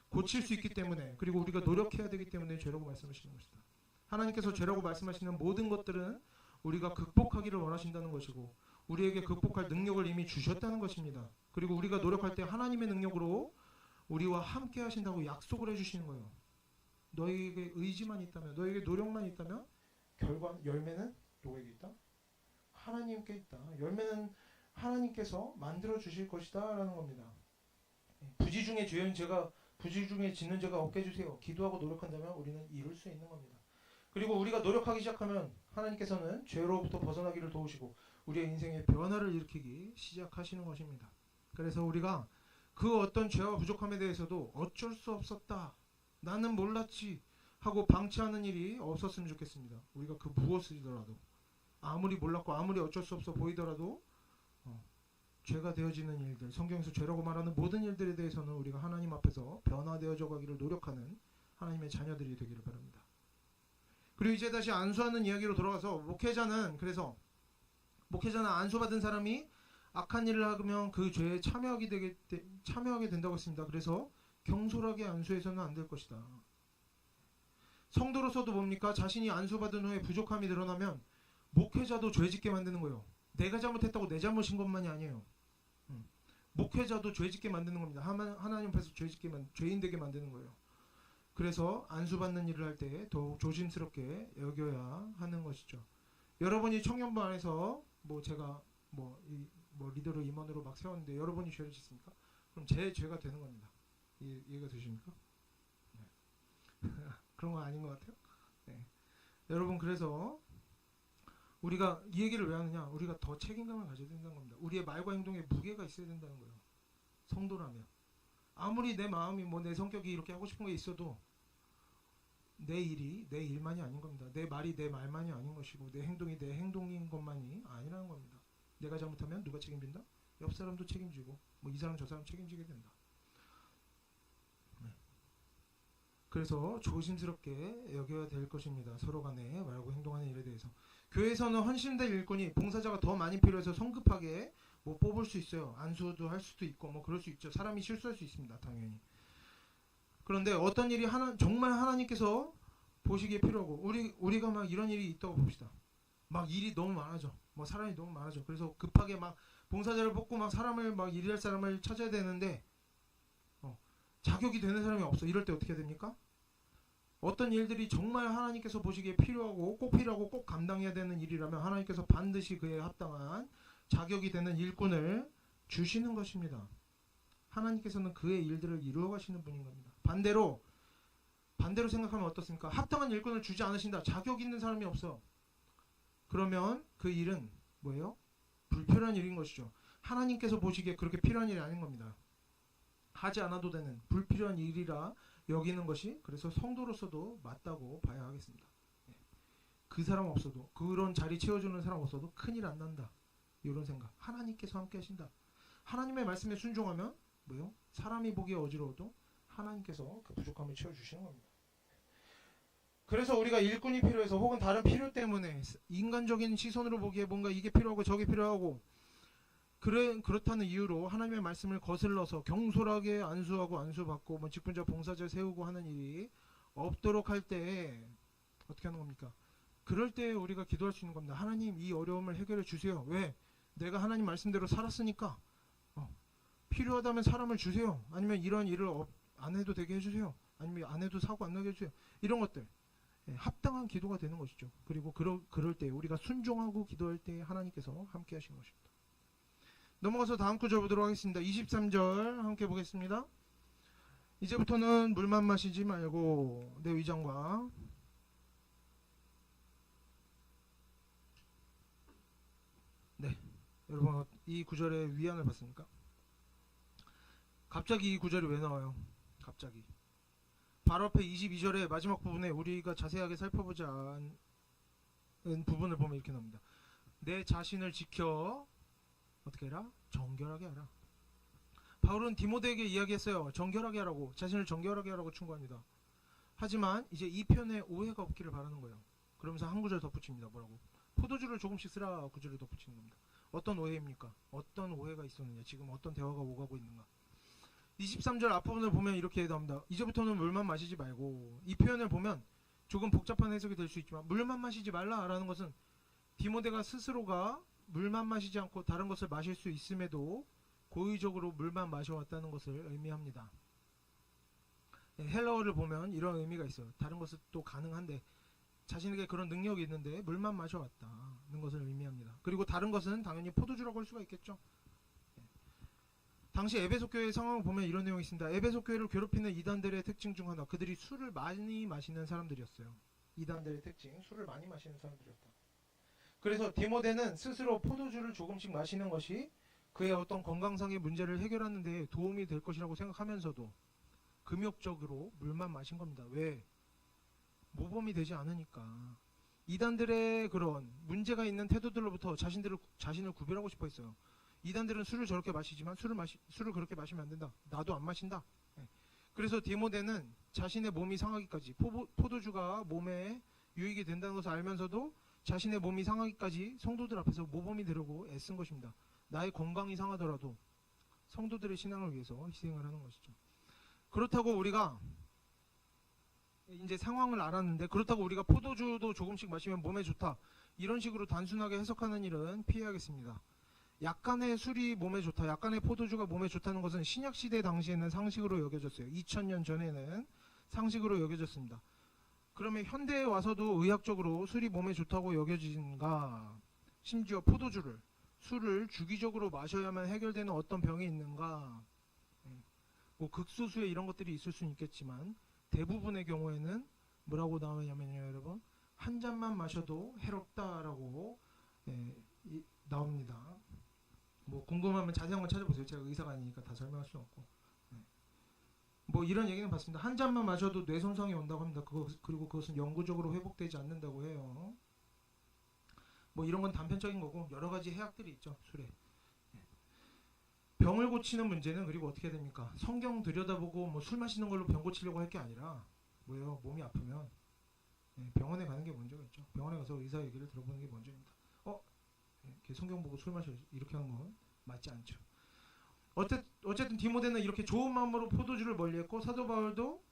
고칠 수 있기 때문에, 그리고 우리가 노력해야 되기 때문에 죄라고 말씀하시는 것이다. 하나님께서 죄라고 말씀하시는 모든 것들은 우리가 극복하기를 원하신다는 것이고 우리에게 극복할 능력을 이미 주셨다는 것입니다. 그리고 우리가 노력할 때 하나님의 능력으로 우리와 함께 하신다고 약속을 해주시는 거예요. 너에게 의지만 있다면, 너에게 노력만 있다면 열매는 누구에게 있다? 하나님께 있다. 열매는 하나님께서 만들어 주실 것이다 라는 겁니다. 부지 중에 짓는 죄가 없게 해주세요. 기도하고 노력한다면 우리는 이룰 수 있는 겁니다. 그리고 우리가 노력하기 시작하면 하나님께서는 죄로부터 벗어나기를 도우시고 우리의 인생의 변화를 일으키기 시작하시는 것입니다. 그래서 우리가 그 어떤 죄와 부족함에 대해서도 어쩔 수 없었다, 나는 몰랐지 하고 방치하는 일이 없었으면 좋겠습니다. 우리가 그 무엇이더라도, 아무리 몰랐고 아무리 어쩔 수 없어 보이더라도 죄가 되어지는 일들, 성경에서 죄라고 말하는 모든 일들에 대해서는 우리가 하나님 앞에서 변화되어져 가기를 노력하는 하나님의 자녀들이 되기를 바랍니다. 그리고 이제 다시 안수하는 이야기로 돌아가서, 목회자는 안수받은 사람이 악한 일을 하면 그 죄에 참여하게 된다고 했습니다. 그래서 경솔하게 안수해서는 안 될 것이다. 성도로서도 뭡니까? 자신이 안수받은 후에 부족함이 드러나면 목회자도 죄짓게 만드는 거예요. 내가 잘못했다고 내 잘못인 것만이 아니에요. 목회자도 죄짓게 만드는 겁니다. 하나님 앞에서 죄인 되게 만드는 거예요. 그래서 안수받는 일을 할 때 더욱 조심스럽게 여겨야 하는 것이죠. 여러분이 청년부 안에서 제가 리더로 임원으로 막 세웠는데 여러분이 죄를 짓습니까? 그럼 제 죄가 되는 겁니다. 이해가 되십니까? 네. 그런 건 아닌 것 같아요. 네. 여러분, 그래서 우리가 이 얘기를 왜 하느냐? 우리가 더 책임감을 가져야 된다는 겁니다. 우리의 말과 행동에 무게가 있어야 된다는 거예요. 성도라면. 아무리 내 마음이 내 성격이 이렇게 하고 싶은 게 있어도 내 일이 내 일만이 아닌 겁니다. 내 말이 내 말만이 아닌 것이고 내 행동이 내 행동인 것만이 아니라는 겁니다. 내가 잘못하면 누가 책임진다? 옆 사람도 책임지고 이 사람 저 사람 책임지게 된다. 네. 그래서 조심스럽게 여겨야 될 것입니다. 서로 간에 말하고 행동하는 일에 대해서. 교회에서는 헌신된 일꾼이, 봉사자가 더 많이 필요해서 성급하게 뽑을 수 있어요. 안수도 할 수도 있고 그럴 수 있죠. 사람이 실수할 수 있습니다. 당연히. 그런데 어떤 일이 정말 하나님께서 보시기에 필요하고 우리가 막 이런 일이 있다고 봅시다. 막 일이 너무 많아져. 사람이 너무 많아져. 그래서 급하게 막 봉사자를 뽑고 사람을 일할 사람을 찾아야 되는데 자격이 되는 사람이 없어. 이럴 때 어떻게 해야 됩니까? 어떤 일들이 정말 하나님께서 보시기에 필요하고 꼭 감당해야 되는 일이라면 하나님께서 반드시 그에 합당한 자격이 되는 일꾼을 주시는 것입니다. 하나님께서는 그의 일들을 이루어 가시는 분인 겁니다. 반대로 생각하면 어떻습니까? 합당한 일꾼을 주지 않으신다. 자격 있는 사람이 없어. 그러면 그 일은 뭐예요? 불필요한 일인 것이죠. 하나님께서 보시기에 그렇게 필요한 일이 아닌 겁니다. 하지 않아도 되는 불필요한 일이라 여기는 것이 그래서 성도로서도 맞다고 봐야 하겠습니다. 그 사람 없어도 그런 자리 채워주는 사람 없어도 큰일 안 난다. 이런 생각. 하나님께서 함께 하신다. 하나님의 말씀에 순종하면 뭐요? 사람이 보기에 어지러워도 하나님께서 그 부족함을 채워주시는 겁니다. 그래서 우리가 일꾼이 필요해서 혹은 다른 필요 때문에 인간적인 시선으로 보기에 뭔가 이게 필요하고 저게 필요하고 그렇다는 이유로 하나님의 말씀을 거슬러서 경솔하게 안수하고 안수받고 뭐 직분자 봉사자 세우고 하는 일이 없도록 할 때 어떻게 하는 겁니까? 그럴 때 우리가 기도할 수 있는 겁니다. 하나님 이 어려움을 해결해 주세요. 왜? 내가 하나님 말씀대로 살았으니까 필요하다면 사람을 주세요. 아니면 이런 일을 안 해도 되게 해주세요. 아니면 안 해도 사고 안 나게 해주세요. 이런 것들 합당한 기도가 되는 것이죠. 그리고 그럴 때 우리가 순종하고 기도할 때 하나님께서 함께 하시는 것입니다. 넘어가서 다음 구절 보도록 하겠습니다. 23절 함께 보겠습니다. 이제부터는 물만 마시지 말고 내 위장과 네, 여러분 이 구절의 위안을 봤습니까? 갑자기 이 구절이 왜 나와요? 갑자기 바로 앞에 22절의 마지막 부분에 우리가 자세하게 살펴보지 않은 부분을 보면 이렇게 나옵니다. 내 자신을 지켜 어떻게 해라? 정결하게 하라. 바울은 디모데에게 이야기했어요. 정결하게 하라고. 자신을 정결하게 하라고 충고합니다. 하지만 이제 이 편에 오해가 없기를 바라는 거예요. 그러면서 한 구절 덧붙입니다. 뭐라고? 포도주를 조금씩 쓰라 구절을 덧붙이는 겁니다. 어떤 오해입니까? 어떤 오해가 있었느냐? 지금 어떤 대화가 오가고 있는가? 23절 앞부분을 보면 이렇게 나옵니다. 이제부터는 물만 마시지 말고. 이 표현을 보면 조금 복잡한 해석이 될 수 있지만 물만 마시지 말라라는 것은 디모데가 스스로가 물만 마시지 않고 다른 것을 마실 수 있음에도 고의적으로 물만 마셔왔다는 것을 의미합니다. 헬라어를 보면 이런 의미가 있어요. 다른 것은 또 가능한데 자신에게 그런 능력이 있는데 물만 마셔왔다는 것을 의미합니다. 그리고 다른 것은 당연히 포도주라고 할 수가 있겠죠. 당시 에베소 교회의 상황을 보면 이런 내용이 있습니다. 에베소 교회를 괴롭히는 이단들의 특징 중 하나, 그들이 술을 많이 마시는 사람들이었어요. 이단들의 특징, 술을 많이 마시는 사람들이었다. 그래서 디모데는 스스로 포도주를 조금씩 마시는 것이 그의 어떤 건강상의 문제를 해결하는 데 도움이 될 것이라고 생각하면서도 금욕적으로 물만 마신 겁니다. 왜? 모범이 되지 않으니까. 이단들의 그런 문제가 있는 태도들로부터 자신을 구별하고 싶어 했어요. 이단들은 술을 저렇게 마시지만 술을 그렇게 마시면 안 된다. 나도 안 마신다. 그래서 디모데는 자신의 몸이 상하기까지 포도주가 몸에 유익이 된다는 것을 알면서도 자신의 몸이 상하기까지 성도들 앞에서 모범이 되려고 애쓴 것입니다. 나의 건강이 상하더라도 성도들의 신앙을 위해서 희생을 하는 것이죠. 그렇다고 우리가 이제 상황을 알았는데 그렇다고 우리가 포도주도 조금씩 마시면 몸에 좋다. 이런 식으로 단순하게 해석하는 일은 피해야겠습니다. 약간의 술이 몸에 좋다. 약간의 포도주가 몸에 좋다는 것은 신약시대 당시에는 상식으로 여겨졌어요. 2000년 전에는 상식으로 여겨졌습니다. 그러면 현대에 와서도 의학적으로 술이 몸에 좋다고 여겨지는가? 심지어 술을 주기적으로 마셔야만 해결되는 어떤 병이 있는가? 뭐 극소수의 이런 것들이 있을 수는 있겠지만 대부분의 경우에는 뭐라고 나오냐면요, 여러분, 한 잔만 마셔도 해롭다라고 나옵니다. 뭐 궁금하면 자세히 한번 찾아보세요. 제가 의사가 아니니까 다 설명할 수 없고. 뭐 이런 얘기는 봤습니다. 한 잔만 마셔도 뇌 손상이 온다고 합니다. 그리고 그것은 영구적으로 회복되지 않는다고 해요. 뭐 이런 건 단편적인 거고 여러 가지 해악들이 있죠, 술에. 병을 고치는 문제는 그리고 어떻게 됩니까? 성경 들여다보고 뭐 술 마시는 걸로 병 고치려고 할 게 아니라 뭐예요? 몸이 아프면 병원에 가는 게 먼저겠죠. 병원에 가서 의사 얘기를 들어보는 게 먼저입니다. 성경 보고 술 마셔 이렇게 하는 건 맞지 않죠. 어쨌든 디모데는 이렇게 좋은 마음으로 포도주를 멀리했고 사도 바울도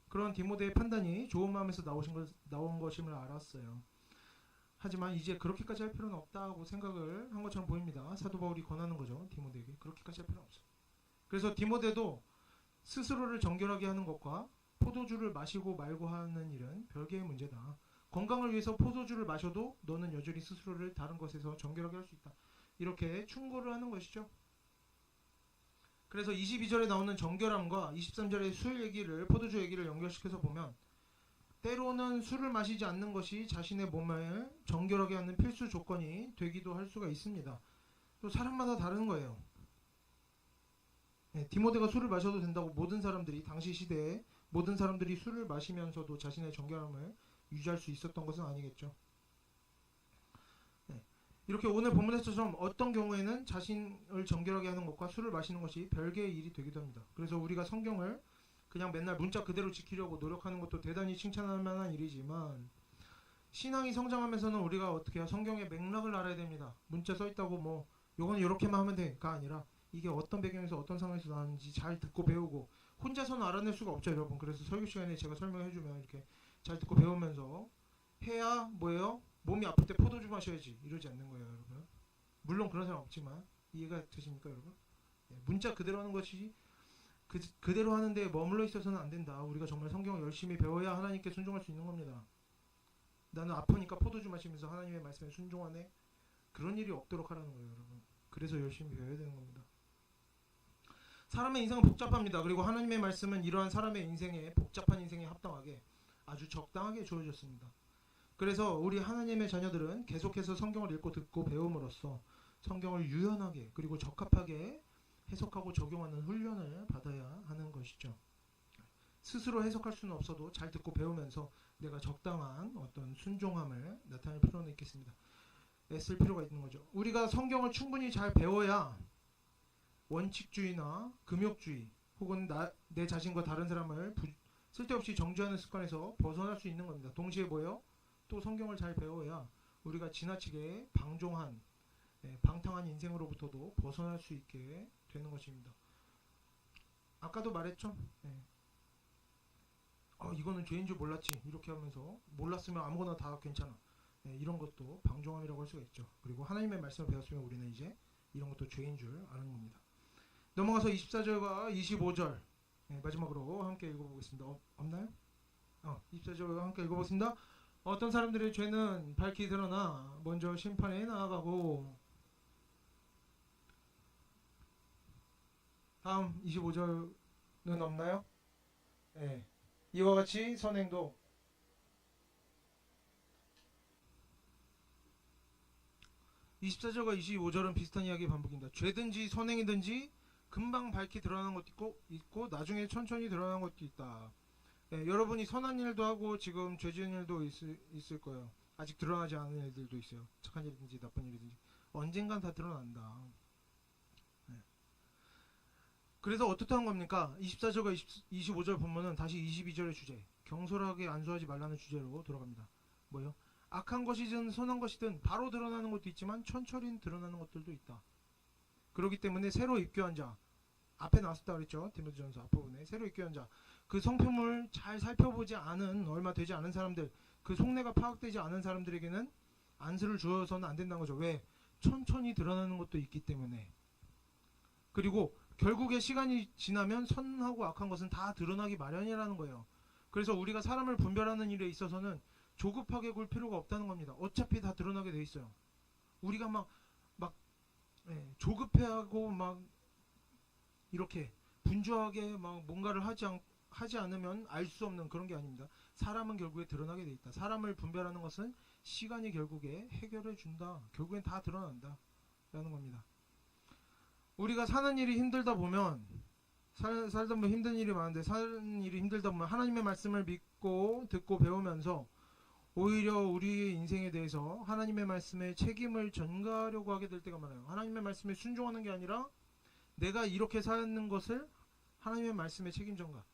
그런 디모데의 판단이 좋은 마음에서 나온 것임을 알았어요. 하지만 이제 그렇게까지 할 필요는 없다고 생각을 한 것처럼 보입니다. 사도 바울이 권하는 거죠. 디모데에게 그렇게까지 할 필요는 없어요. 그래서 디모데도 스스로를 정결하게 하는 것과 포도주를 마시고 말고 하는 일은 별개의 문제다. 건강을 위해서 포도주를 마셔도 너는 여전히 스스로를 다른 것에서 정결하게 할 수 있다. 이렇게 충고를 하는 것이죠. 그래서 22절에 나오는 정결함과 23절의 술 얘기를, 포도주 얘기를 연결시켜서 보면 때로는 술을 마시지 않는 것이 자신의 몸을 정결하게 하는 필수 조건이 되기도 할 수가 있습니다. 또 사람마다 다른 거예요. 디모데가 술을 마셔도 된다고 모든 사람들이, 당시 시대에 모든 사람들이 술을 마시면서도 자신의 정결함을 유지할 수 있었던 것은 아니겠죠. 이렇게 오늘 본문에서처럼 어떤 경우에는 자신을 정결하게 하는 것과 술을 마시는 것이 별개의 일이 되기도 합니다. 그래서 우리가 성경을 그냥 맨날 문자 그대로 지키려고 노력하는 것도 대단히 칭찬할 만한 일이지만, 신앙이 성장하면서는 우리가 어떻게 해요? 성경의 맥락을 알아야 됩니다. 문자 써있다고 뭐 요거는 이렇게만 하면 돼가 아니라 이게 어떤 배경에서 어떤 상황에서 나왔는지 잘 듣고 배우고, 혼자서는 알아낼 수가 없죠, 여러분. 그래서 설교 시간에 제가 설명해주면 이렇게 잘 듣고 배우면서 해야 뭐예요? 몸이 아플 때 포도주 마셔야지 이러지 않는 거예요, 여러분. 물론 그런 사람 없지만 이해가 되십니까, 여러분? 문자 그대로 하는 것이 그대로 하는데 머물러 있어서는 안 된다. 우리가 정말 성경을 열심히 배워야 하나님께 순종할 수 있는 겁니다. 나는 아프니까 포도주 마시면서 하나님의 말씀에 순종하네, 그런 일이 없도록 하라는 거예요, 여러분. 그래서 열심히 배워야 되는 겁니다. 사람의 인생은 복잡합니다. 그리고 하나님의 말씀은 이러한 사람의 인생에, 복잡한 인생에 합당하게 아주 적당하게 주어졌습니다. 그래서 우리 하나님의 자녀들은 계속해서 성경을 읽고 듣고 배움으로써 성경을 유연하게 그리고 적합하게 해석하고 적용하는 훈련을 받아야 하는 것이죠. 스스로 해석할 수는 없어도 잘 듣고 배우면서 내가 적당한 어떤 순종함을 나타낼 필요는 있겠습니다. 애쓸 필요가 있는 거죠. 우리가 성경을 충분히 잘 배워야 원칙주의나 금욕주의 혹은 내 자신과 다른 사람을 쓸데없이 정죄하는 습관에서 벗어날 수 있는 겁니다. 동시에 뭐예요? 또 성경을 잘 배워야 우리가 지나치게 방종한, 방탕한 인생으로부터도 벗어날 수 있게 되는 것입니다. 아까도 말했죠? 이거는 죄인 줄 몰랐지, 이렇게 하면서 몰랐으면 아무거나 다 괜찮아, 이런 것도 방종함이라고 할 수가 있죠. 그리고 하나님의 말씀을 배웠으면 우리는 이제 이런 것도 죄인 줄 아는 겁니다. 넘어가서 24절과 25절 마지막으로 함께 읽어보겠습니다. 없나요? 24절 함께 읽어보겠습니다. 어떤 사람들의 죄는 밝히 드러나 먼저 심판에 나아가고, 다음 25절은 없나요? 이와 같이 선행도 24절과 25절은 비슷한 이야기 반복입니다. 죄든지 선행이든지 금방 밝히 드러나는 것도 있고 나중에 천천히 드러나는 것도 있다. 여러분이 선한 일도 하고 지금 죄 지은 일도 있을 거예요. 아직 드러나지 않은 일들도 있어요. 착한 일이든지 나쁜 일이든지 언젠간 다 드러난다. 그래서 어떻다는 겁니까? 24절과 25절 본문은 다시 22절의 주제, 경솔하게 안수하지 말라는 주제로 돌아갑니다. 뭐요? 악한 것이든 선한 것이든 바로 드러나는 것도 있지만 천천히 드러나는 것들도 있다. 그렇기 때문에 새로 입교한 자, 앞에 나왔었다 그랬죠? 디모데전서 앞부분에 새로 입교한 자, 그 성품을 잘 살펴보지 않은, 얼마 되지 않은 사람들, 그 속내가 파악되지 않은 사람들에게는 안수를 주어서는 안 된다는 거죠. 왜? 천천히 드러나는 것도 있기 때문에. 그리고 결국에 시간이 지나면 선하고 악한 것은 다 드러나기 마련이라는 거예요. 그래서 우리가 사람을 분별하는 일에 있어서는 조급하게 굴 필요가 없다는 겁니다. 어차피 다 드러나게 돼 있어요. 우리가 막 조급해하고 막 이렇게 분주하게 막 뭔가를 하지 않으면 알 수 없는 그런 게 아닙니다. 사람은 결국에 드러나게 돼 있다. 사람을 분별하는 것은 시간이 결국에 해결해 준다. 결국엔 다 드러난다 라는 겁니다. 우리가 사는 일이 힘들다 보면, 살다 보면 힘든 일이 많은데 사는 일이 힘들다 보면 하나님의 말씀을 믿고 듣고 배우면서 오히려 우리의 인생에 대해서 하나님의 말씀에 책임을 전가하려고 하게 될 때가 많아요. 하나님의 말씀에 순종하는 게 아니라 내가 이렇게 사는 것을 하나님의 말씀에 책임 전가.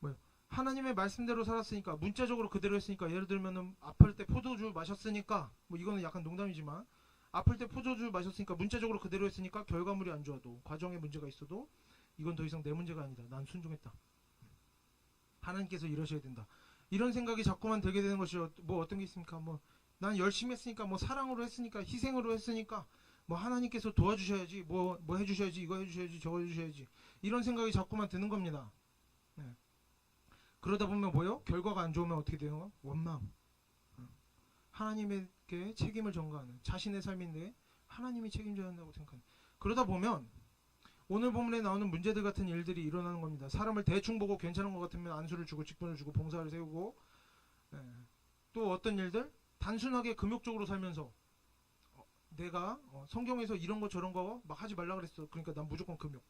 뭐요? 하나님의 말씀대로 살았으니까, 문자적으로 그대로 했으니까, 예를 들면은 아플 때 포도주 마셨으니까, 뭐 이거는 약간 농담이지만, 아플 때 포도주 마셨으니까 문자적으로 그대로 했으니까 결과물이 안 좋아도, 과정에 문제가 있어도 이건 더 이상 내 문제가 아니다. 난 순종했다. 하나님께서 이러셔야 된다. 이런 생각이 자꾸만 들게 되는 것이 뭐 어떤 게 있습니까? 뭐 난 열심히 했으니까, 뭐 사랑으로 했으니까, 희생으로 했으니까, 뭐 하나님께서 도와주셔야지, 뭐 해주셔야지, 이거 해주셔야지, 저거 해주셔야지, 이런 생각이 자꾸만 드는 겁니다. 그러다 보면 뭐요? 결과가 안 좋으면 어떻게 돼요? 원망. 하나님에게 책임을 전가하는 자신의 삶인데 하나님이 책임져야 한다고 생각하는. 그러다 보면 오늘 본문에 나오는 문제들 같은 일들이 일어나는 겁니다. 사람을 대충 보고 괜찮은 것 같으면 안수를 주고 직분을 주고 봉사를 세우고, 또 어떤 일들? 단순하게 금욕적으로 살면서 내가 성경에서 이런 거 저런 거 막 하지 말라 그랬어. 그러니까 난 무조건 금욕.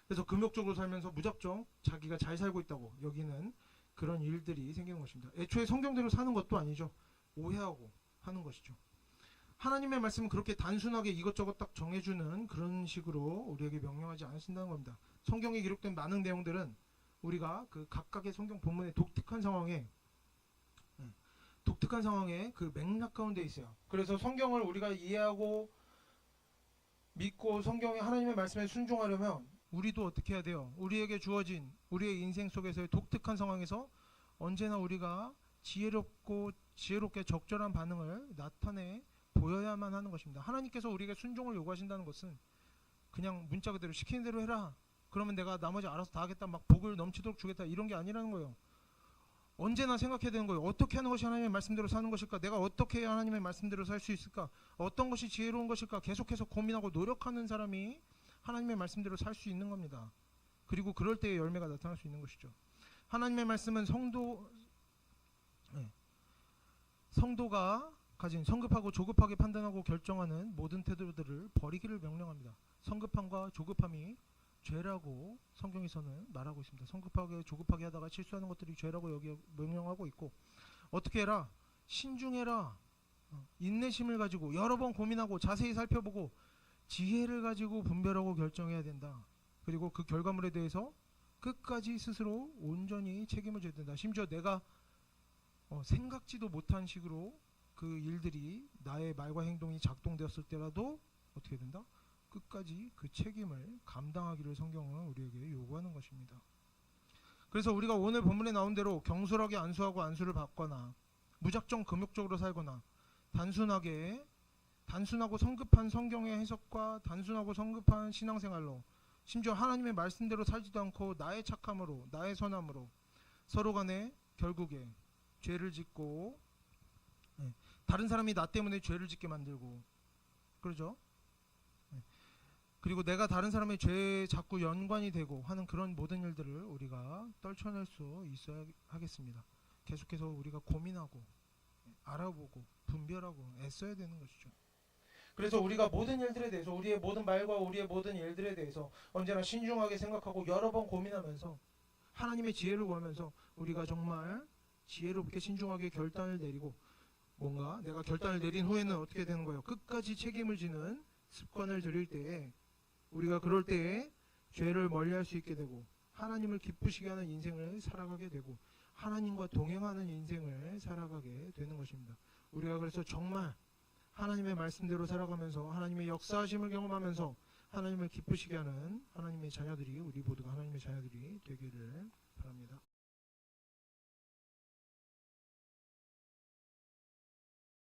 그래서 금욕적으로 살면서 무작정 자기가 잘 살고 있다고 여기는 그런 일들이 생기는 것입니다. 애초에 성경대로 사는 것도 아니죠. 오해하고 하는 것이죠. 하나님의 말씀은 그렇게 단순하게 이것저것 딱 정해주는 그런 식으로 우리에게 명령하지 않으신다는 겁니다. 성경에 기록된 많은 내용들은 우리가 그 각각의 성경 본문의 독특한 상황에 그 맥락 가운데 있어요. 그래서 성경을 우리가 이해하고 믿고 성경의 하나님의 말씀에 순종하려면 우리도 어떻게 해야 돼요? 우리에게 주어진 우리의 인생 속에서의 독특한 상황에서 언제나 우리가 지혜롭게 적절한 반응을 나타내 보여야만 하는 것입니다. 하나님께서 우리에게 순종을 요구하신다는 것은 그냥 문자 그대로 시키는 대로 해라. 그러면 내가 나머지 알아서 다 하겠다. 막 복을 넘치도록 주겠다. 이런 게 아니라는 거예요. 언제나 생각해야 되는 거예요. 어떻게 하는 것이 하나님의 말씀대로 사는 것일까? 내가 어떻게 해야 하나님의 말씀대로 살 수 있을까? 어떤 것이 지혜로운 것일까? 계속해서 고민하고 노력하는 사람이 하나님의 말씀대로 살 수 있는 겁니다. 그리고 그럴 때의 열매가 나타날 수 있는 것이죠. 하나님의 말씀은 성도가 가진 성급하고 조급하게 판단하고 결정하는 모든 태도들을 버리기를 명령합니다. 성급함과 조급함이 죄라고 성경에서는 말하고 있습니다. 성급하게 조급하게 하다가 실수하는 것들이 죄라고 여기 명령하고 있고, 어떻게 해라? 신중해라. 인내심을 가지고 여러 번 고민하고 자세히 살펴보고 지혜를 가지고 분별하고 결정해야 된다. 그리고 그 결과물에 대해서 끝까지 스스로 온전히 책임을 져야 된다. 심지어 내가 생각지도 못한 식으로 그 일들이 나의 말과 행동이 작동되었을 때라도 어떻게 된다? 끝까지 그 책임을 감당하기를 성경은 우리에게 요구하는 것입니다. 그래서 우리가 오늘 본문에 나온 대로 경솔하게 안수하고 안수를 받거나 무작정 금욕적으로 살거나 단순하고 성급한 성경의 해석과 단순하고 성급한 신앙생활로 심지어 하나님의 말씀대로 살지도 않고 나의 착함으로 나의 선함으로 서로 간에 결국에 죄를 짓고 다른 사람이 나 때문에 죄를 짓게 만들고 그러죠. 그리고 내가 다른 사람의 죄에 자꾸 연관이 되고 하는 그런 모든 일들을 우리가 떨쳐낼 수 있어야 하겠습니다. 계속해서 우리가 고민하고 알아보고 분별하고 애써야 되는 것이죠. 그래서 우리가 모든 일들에 대해서 우리의 모든 말과 우리의 모든 일들에 대해서 언제나 신중하게 생각하고 여러 번 고민하면서 하나님의 지혜를 구하면서 우리가 정말 지혜롭게 신중하게 결단을 내리고 뭔가 내가 결단을 내린 후에는 어떻게 되는 거예요? 끝까지 책임을 지는 습관을 들일 때에 우리가 그럴 때에 죄를 멀리할 수 있게 되고 하나님을 기쁘시게 하는 인생을 살아가게 되고 하나님과 동행하는 인생을 살아가게 되는 것입니다. 우리가 그래서 정말 하나님의 말씀대로 살아가면서 하나님의 역사하심을 경험하면서 하나님을 기쁘시게 하는 하나님의 자녀들이 우리 모두가 하나님의 자녀들이 되기를 바랍니다.